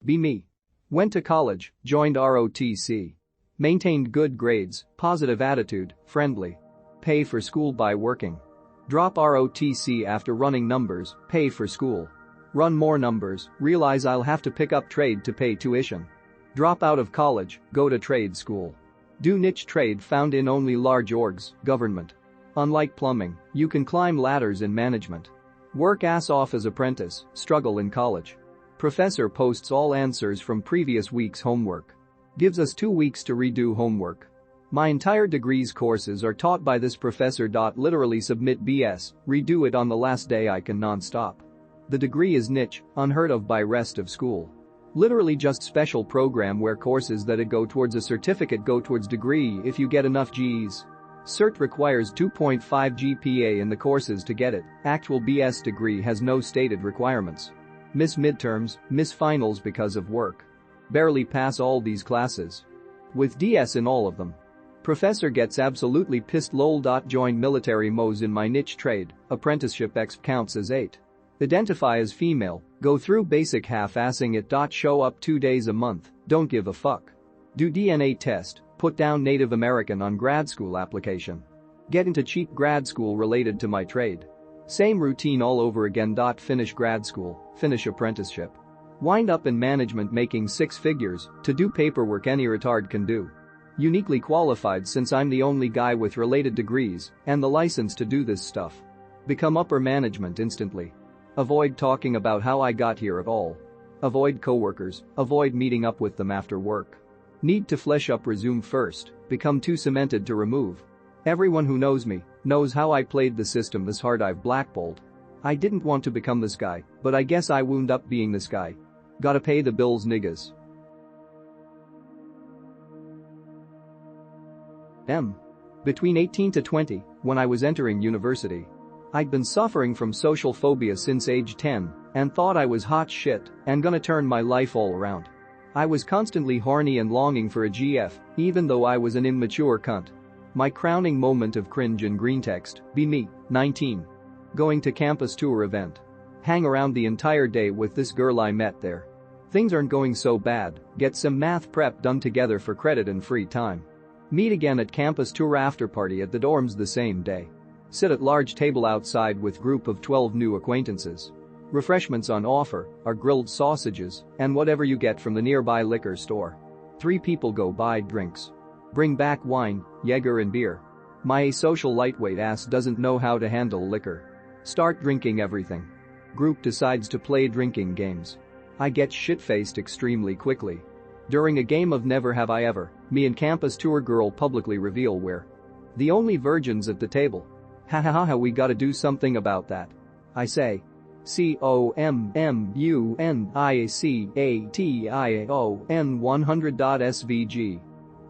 Be me. Went to college, joined ROTC. Maintained good grades, positive attitude, friendly. Pay for school by working. Drop ROTC after running numbers, pay for school. Run more numbers, realize I'll have to pick up trade to pay tuition. Drop out of college, go to trade school. Do niche trade found in only large orgs, government. Unlike plumbing, you can climb ladders in management. Work ass off as apprentice, struggle in college. Professor posts all answers from previous week's homework. Gives us 2 weeks to redo homework. My entire degrees courses are taught by this professor. Literally submit BS, redo it on the last day I can non-stop. The degree is niche, unheard of by rest of school. Literally just special program where courses that go towards a certificate go towards degree if you get enough Gs. Cert requires 2.5 GPA in the courses to get it, actual BS degree has no stated requirements. Miss midterms, miss finals because of work. Barely pass all these classes. With DS in all of them. Professor gets absolutely pissed. Lol. Join military mo's in my niche trade, apprenticeship exp counts as 8. Identify as female, go through basic half-assing it. Show up 2 days a month, don't give a fuck. Do DNA test, put down Native American on grad school application. Get into cheap grad school related to my trade. Same routine all over again. Finish grad school, finish apprenticeship. Wind up in management making 6 figures to do paperwork any retard can do. Uniquely qualified since I'm the only guy with related degrees and the license to do this stuff. Become upper management instantly. Avoid talking about how I got here at all. Avoid coworkers, avoid meeting up with them after work. Need to flesh up resume first, become too cemented to remove. Everyone who knows me knows how I played the system this hard. I've blackballed. I didn't want to become this guy, but I guess I wound up being this guy. Gotta pay the bills niggas. Between 18 to 20, when I was entering university. I'd been suffering from social phobia since age 10 and thought I was hot shit and gonna turn my life all around. I was constantly horny and longing for a GF, even though I was an immature cunt. My crowning moment of cringe in greentext, be me, 19. Going to campus tour event. Hang around the entire day with this girl I met there. Things aren't going so bad, get some math prep done together for credit and free time. Meet again at campus tour after party at the dorms the same day. Sit at large table outside with group of 12 new acquaintances. Refreshments on offer are grilled sausages and whatever you get from the nearby liquor store. 3 people go buy drinks. Bring back wine, Jaeger and beer. My asocial lightweight ass doesn't know how to handle liquor. Start drinking everything. Group decides to play drinking games. I get shit-faced extremely quickly. During a game of Never Have I Ever, me and campus tour girl publicly reveal we're the only virgins at the table. Ha ha ha, we gotta do something about that. I say. COMMUNICATION 100.svg.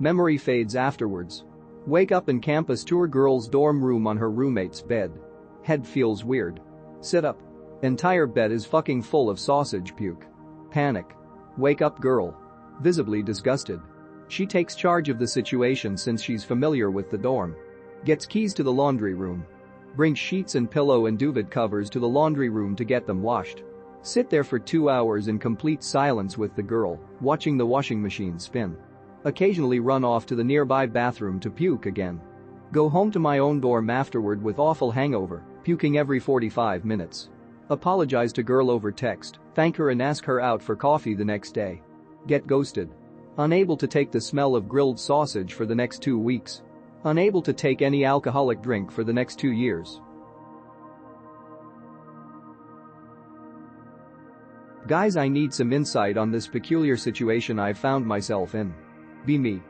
Memory fades afterwards. Wake up in campus tour girl's dorm room on her roommate's bed. Head feels weird. Sit up. Entire bed is fucking full of sausage puke. Panic. Wake up girl. Visibly disgusted. She takes charge of the situation since she's familiar with the dorm. Gets keys to the laundry room. Brings sheets and pillow and duvet covers to the laundry room to get them washed. Sit there for 2 hours in complete silence with the girl, watching the washing machine spin. Occasionally run off to the nearby bathroom to puke again. Go home to my own dorm afterward with awful hangover, puking every 45 minutes. Apologize to girl over text, thank her and ask her out for coffee the next day. Get ghosted. Unable to take the smell of grilled sausage for the next 2 weeks. Unable to take any alcoholic drink for the next 2 years. Guys, I need some insight on this peculiar situation I've found myself in. Be me.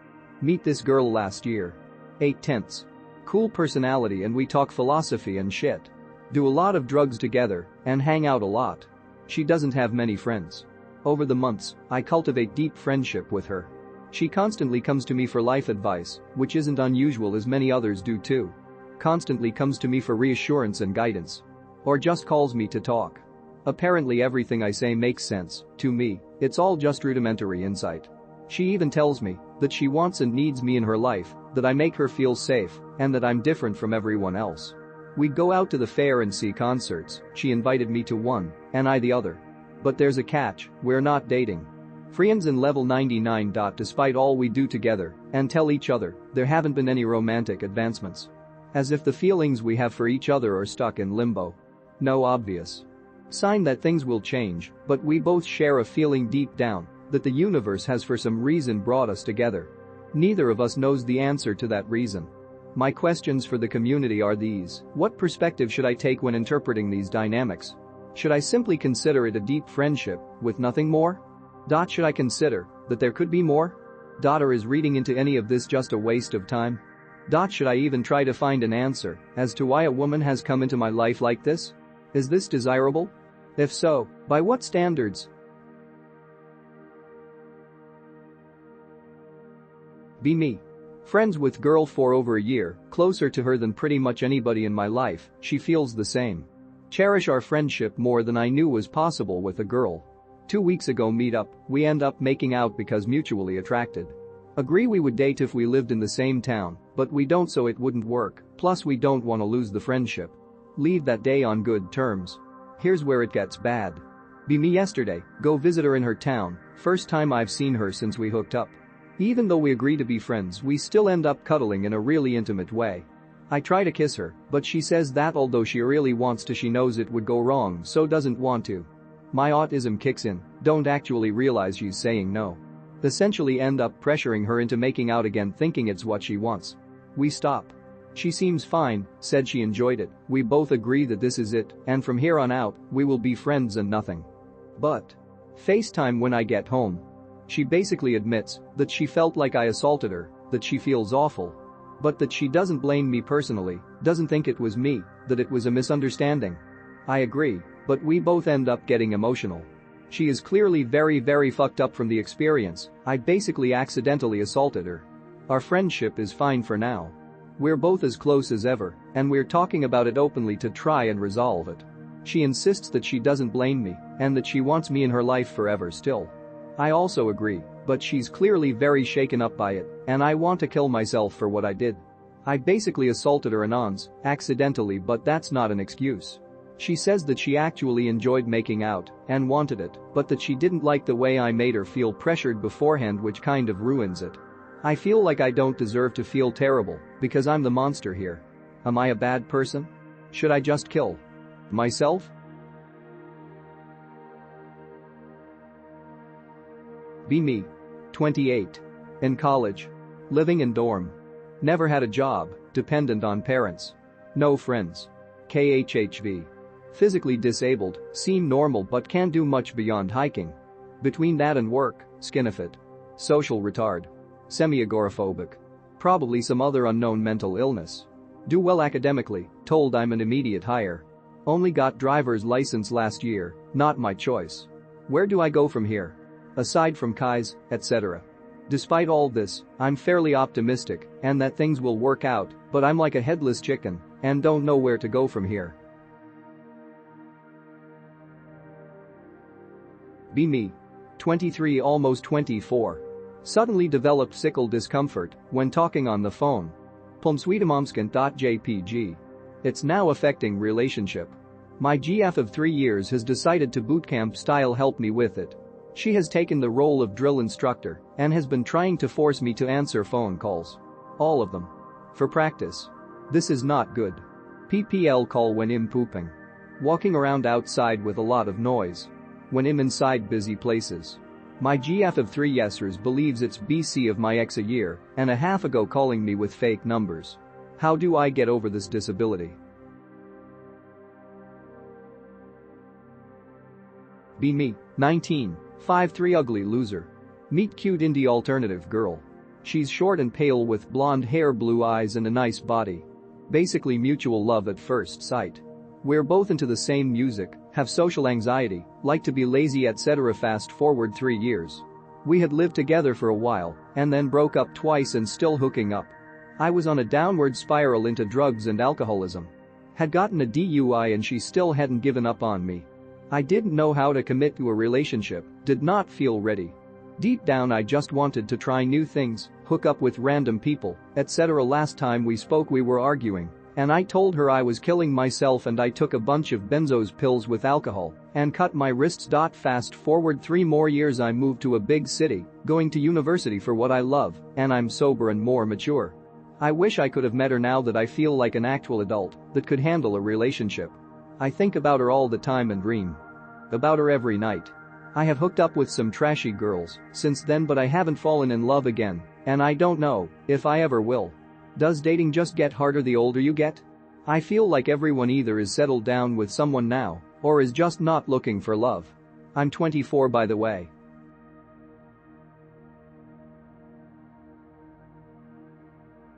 Meet this girl last year. 8/10. Cool personality and we talk philosophy and shit. Do a lot of drugs together and hang out a lot. She doesn't have many friends. Over the months, I cultivate deep friendship with her. She constantly comes to me for life advice, which isn't unusual as many others do too. Constantly comes to me for reassurance and guidance. Or just calls me to talk. Apparently everything I say makes sense, to me, it's all just rudimentary insight. She even tells me that she wants and needs me in her life, that I make her feel safe, and that I'm different from everyone else. We'd go out to the fair and see concerts, she invited me to one, and I the other. But there's a catch, we're not dating. Friends in level 99. Despite all we do together and tell each other, there haven't been any romantic advancements. As if the feelings we have for each other are stuck in limbo. No obvious sign that things will change, but we both share a feeling deep down that the universe has for some reason brought us together. Neither of us knows the answer to that reason. My questions for the community are these: what perspective should I take when interpreting these dynamics? Should I simply consider it a deep friendship with nothing more? Should I consider that there could be more? Or is reading into any of this just a waste of time? Should I even try to find an answer as to why a woman has come into my life like this? Is this desirable? If so, by what standards? Be me. Friends with girl for over a year, closer to her than pretty much anybody in my life, she feels the same. Cherish our friendship more than I knew was possible with a girl. 2 weeks ago meet up, we end up making out because mutually attracted. Agree we would date if we lived in the same town, but we don't, so it wouldn't work, plus we don't want to lose the friendship. Leave that day on good terms. Here's where it gets bad. Be me yesterday, go visit her in her town, first time I've seen her since we hooked up. Even though we agree to be friends, we still end up cuddling in a really intimate way. I try to kiss her, but she says that although she really wants to, she knows it would go wrong, so doesn't want to. My autism kicks in, don't actually realize she's saying no. Essentially end up pressuring her into making out again, thinking it's what she wants. We stop. She seems fine, said she enjoyed it, we both agree that this is it, and from here on out, we will be friends and nothing. But FaceTime when I get home. She basically admits that she felt like I assaulted her, that she feels awful. But that she doesn't blame me personally, doesn't think it was me, that it was a misunderstanding. I agree, but we both end up getting emotional. She is clearly very fucked up from the experience. I basically accidentally assaulted her. Our friendship is fine for now. We're both as close as ever, and we're talking about it openly to try and resolve it. She insists that she doesn't blame me and that she wants me in her life forever still. I also agree, but she's clearly very shaken up by it, and I want to kill myself for what I did. I basically assaulted her anons, accidentally, but that's not an excuse. She says that she actually enjoyed making out and wanted it, but that she didn't like the way I made her feel pressured beforehand, which kind of ruins it. I feel like I don't deserve to feel terrible because I'm the monster here. Am I a bad person? Should I just kill myself? Be me. 28. In college. Living in dorm. Never had a job, dependent on parents. No friends. KHHV. Physically disabled, seem normal but can't do much beyond hiking. Between that and work, skinifit. Social retard. Semi-agoraphobic. Probably some other unknown mental illness. Do well academically, told I'm an immediate hire. Only got driver's license last year, not my choice. Where do I go from here? Aside from Kai's, etc. Despite all this, I'm fairly optimistic and that things will work out, but I'm like a headless chicken and don't know where to go from here. Be me. 23, almost 24. Suddenly developed sickle discomfort when talking on the phone. Pomsweetamomskin.jpg. It's now affecting relationship. My GF of 3 years has decided to bootcamp style help me with it. She has taken the role of drill instructor and has been trying to force me to answer phone calls. All of them. For practice. This is not good. PPL call when I'm pooping. Walking around outside with a lot of noise. When I'm inside busy places. My GF of 3 yesers believes it's BC of my ex a year and a half ago calling me with fake numbers. How do I get over this disability? Be me. 19. 5'3" ugly loser. Meet cute indie alternative girl. She's short and pale with blonde hair, blue eyes and a nice body. Basically mutual love at first sight. We're both into the same music, have social anxiety, like to be lazy, etc. Fast forward 3 years. We had lived together for a while and then broke up twice and still hooking up. I was on a downward spiral into drugs and alcoholism. Had gotten a DUI and she still hadn't given up on me. I didn't know how to commit to a relationship, did not feel ready. Deep down I just wanted to try new things, hook up with random people, etc. Last time we spoke we were arguing And I told her I was killing myself and I took a bunch of benzos pills with alcohol and cut my wrists. Fast forward 3 more years, I moved to a big city, going to university for what I love, and I'm sober and more mature. I wish I could have met her now that I feel like an actual adult that could handle a relationship. I think about her all the time and dream about her every night. I have hooked up with some trashy girls since then, but I haven't fallen in love again, and I don't know if I ever will. Does dating just get harder the older you get? I feel like everyone either is settled down with someone now or is just not looking for love. I'm 24 by the way.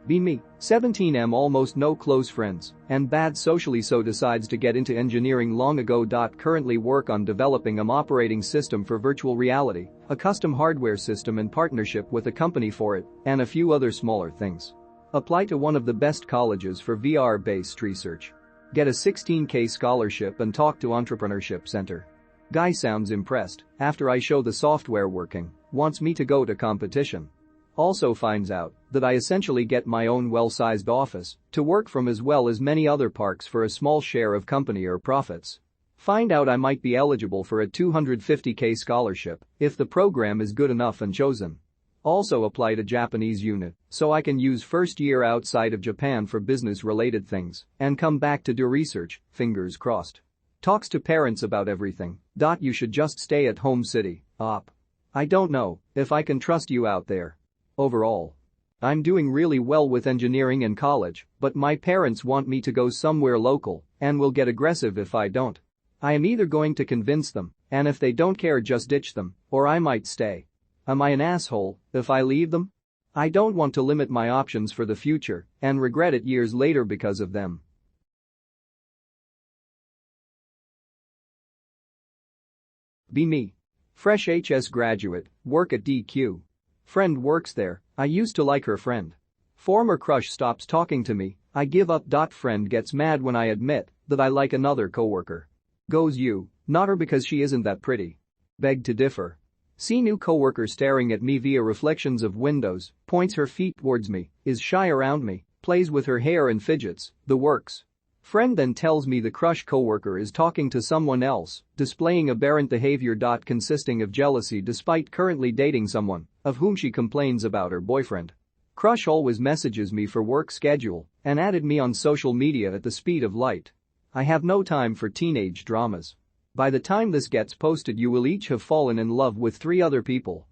Be me, 17, almost no close friends and bad socially, so decides to get into engineering long ago. Currently work on developing an operating system for virtual reality, a custom hardware system in partnership with a company for it, and a few other smaller things. Apply to one of the best colleges for VR-based research. Get a $16K scholarship and talk to Entrepreneurship Center. Guy sounds impressed after I show the software working, wants me to go to competition. Also finds out that I essentially get my own well-sized office to work from, as well as many other parks for a small share of company or profits. Find out I might be eligible for a $250K scholarship if the program is good enough and chosen. Also apply to Japanese unit so I can use first year outside of Japan for business-related things and come back to do research, fingers crossed. Talks to parents about everything. You should just stay at home city, op. I don't know if I can trust you out there. Overall, I'm doing really well with engineering in college, but my parents want me to go somewhere local and will get aggressive if I don't. I am either going to convince them, and if they don't care just ditch them, or I might stay. Am I an asshole if I leave them? I don't want to limit my options for the future and regret it years later because of them. Be me. Fresh HS graduate, work at DQ. Friend works there, I used to like her friend. Former crush stops talking to me, I give up. Friend gets mad when I admit that I like another coworker. Goes you, not her because she isn't that pretty. Beg to differ. See new coworker staring at me via reflections of windows, points her feet towards me, is shy around me, plays with her hair and fidgets, the works. Friend then tells me the crush coworker is talking to someone else, displaying aberrant behavior. Consisting of jealousy despite currently dating someone of whom she complains about her boyfriend. Crush always messages me for work schedule and added me on social media at the speed of light. I have no time for teenage dramas. By the time this gets posted, you will each have fallen in love with 3 other people